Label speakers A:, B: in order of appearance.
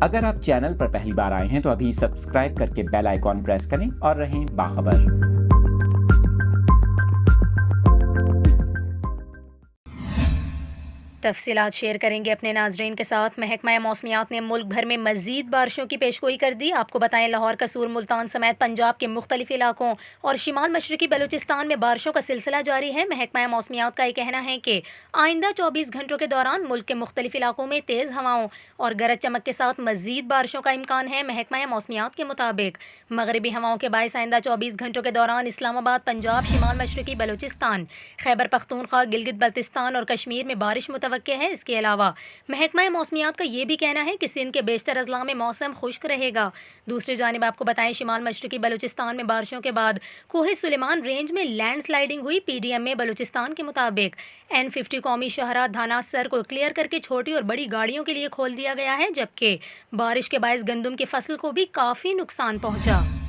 A: اگر آپ چینل پر پہلی بار آئے ہیں تو ابھی سبسکرائب کر کے بیل آئیکن پریس کریں اور رہیں باخبر۔
B: تفصیلات شیئر کریں گے اپنے ناظرین کے ساتھ۔ محکمہ موسمیات نے ملک بھر میں مزید بارشوں کی پیشگوئی کر دی۔ آپ کو بتائیں لاہور، قصور، ملتان سمیت پنجاب کے مختلف علاقوں اور شمال مشرقی بلوچستان میں بارشوں کا سلسلہ جاری ہے۔ محکمہ موسمیات کا یہ کہنا ہے کہ آئندہ 24 گھنٹوں کے دوران ملک کے مختلف علاقوں میں تیز ہواؤں اور گرج چمک کے ساتھ مزید بارشوں کا امکان ہے۔ محکمہ موسمیات کے مطابق مغربی ہواؤں کے باعث آئندہ 24 گھنٹوں کے دوران اسلام آباد، پنجاب، شمال مشرقی بلوچستان، خیبر پختونخوا، گلگت بلتستان اور کشمیر میں بارش متوقع ہے۔ اس کے علاوہ محکمہ موسمیات کا یہ بھی کہنا ہے کہ سندھ کے بیشتر اضلاع میں موسم خشک رہے گا۔ دوسری جانب آپ کو بتائیں شمال مشرقی بلوچستان میں بارشوں کے بعد کوہ سلیمان رینج میں لینڈ سلائیڈنگ ہوئی۔ پی ڈی ایم میں بلوچستان کے مطابق N50 قومی شاہراہ دھانا سر کو کلیئر کر کے چھوٹی اور بڑی گاڑیوں کے لیے کھول دیا گیا ہے، جبکہ بارش کے باعث گندم کی فصل کو بھی کافی نقصان پہنچا۔